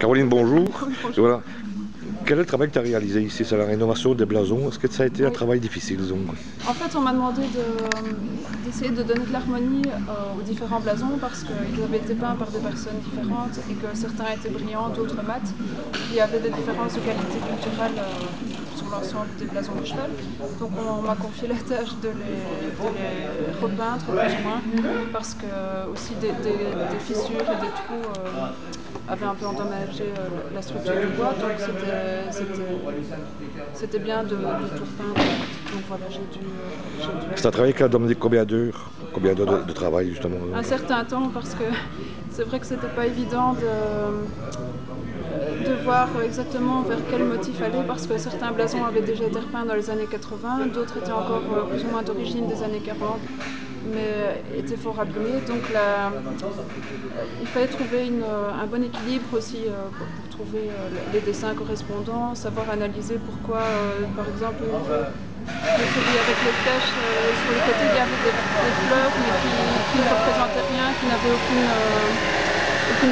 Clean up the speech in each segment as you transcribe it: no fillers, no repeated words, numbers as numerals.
Caroline, bonjour. Oui, Et bonjour. voilà. Quel est le travail que tu as réalisé ici? C'est la rénovation des blasons. Est-ce que ça a été un Oui. travail difficile, disons? En fait, on m'a demandé d'essayer de donner de l'harmonie aux différents blasons parce qu'ils avaient été peints par des personnes différentes et que certains étaient brillants, d'autres mat. Il y avait des différences de qualité picturale sur l'ensemble des blasons de cheval. Donc on m'a confié la tâche de les repeindre plus ou moins parce que aussi des fissures et des trous avaient un peu endommagé la structure du bois. Donc c'était bien de tout repeindre. Donc voilà, C'est un travail qui a demandé combien d'heures de travail, justement? un certain temps parce que c'est vrai que c'était pas évident de voir exactement vers quel motif aller parce que certains blasons avaient déjà été repeints dans les années 80, d'autres étaient encore plus ou moins d'origine des années 40 mais étaient fort abîmés. Donc il fallait trouver un bon équilibre aussi pour trouver les dessins correspondants, savoir analyser pourquoi, par exemple, celui avec les flèches sur les côtés, il y avait des fleurs mais qui ne représentaient rien, qui n'avaient aucune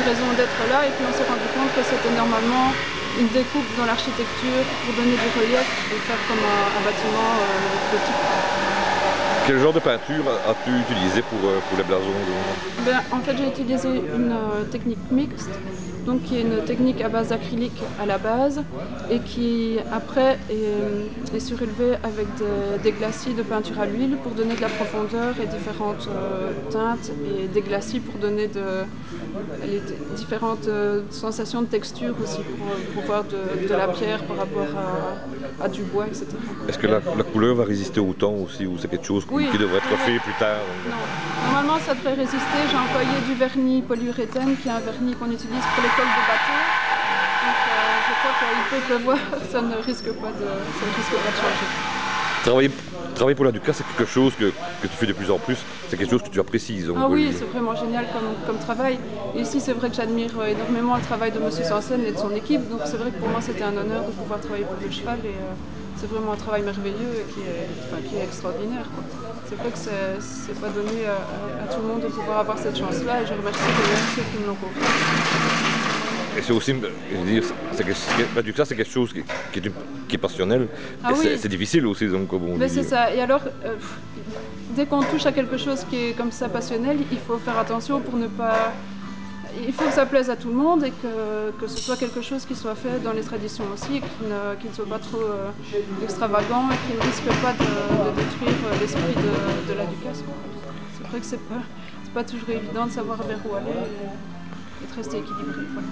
raison d'être là. Et puis on s'est rendu compte que c'était normalement une découpe dans l'architecture pour donner du relief et faire comme un bâtiment gothique. Quel genre de peinture as-tu utilisé pour les blasons? En fait, j'ai utilisé une technique mixte, donc qui est une technique à base d'acrylique à la base et qui après est surélevée avec des glacis de peinture à l'huile pour donner de la profondeur et différentes teintes, et des glacis pour donner les différentes sensations de texture aussi, pour voir de la pierre par rapport à du bois, etc. Est-ce que la couleur va résister au temps aussi, ou c'est quelque chose Oui, qui devrait être fait plus tard? non. Normalement, ça devrait résister. J'ai employé du vernis polyuréthane, qui est un vernis qu'on utilise pour les cols de bateau. Donc, je crois qu'il peut pleuvoir, ça ne risque pas de changer. Travailler pour la Ducas, c'est quelque chose que tu fais de plus en plus. C'est quelque chose que tu apprécies, disons. Ah oui, c'est vraiment génial comme travail. Et ici, c'est vrai que j'admire énormément le travail de Monsieur Sansen et de son équipe. Donc, c'est vrai que pour moi, c'était un honneur de pouvoir travailler pour le cheval. Et c'est vraiment un travail merveilleux et qui est extraordinaire, quoi. C'est vrai que c'est pas donné à tout le monde de pouvoir avoir cette chance-là. Et je remercie d'ailleurs ceux qui me l'ont confié. Et c'est aussi, je veux dire, la Ducas, c'est quelque chose qui est passionnel. Ah Et oui, c'est difficile aussi, donc, comme on mais dit. c'est ça. Et alors, dès qu'on touche à quelque chose qui est comme ça passionnel, il faut faire attention pour ne pas... Il faut que ça plaise à tout le monde et que ce soit quelque chose qui soit fait dans les traditions aussi, et qui ne soit pas trop extravagant et qui ne risque pas de détruire l'esprit de la Ducasse. C'est vrai que c'est pas toujours évident de savoir vers où aller et de rester équilibré. Voilà.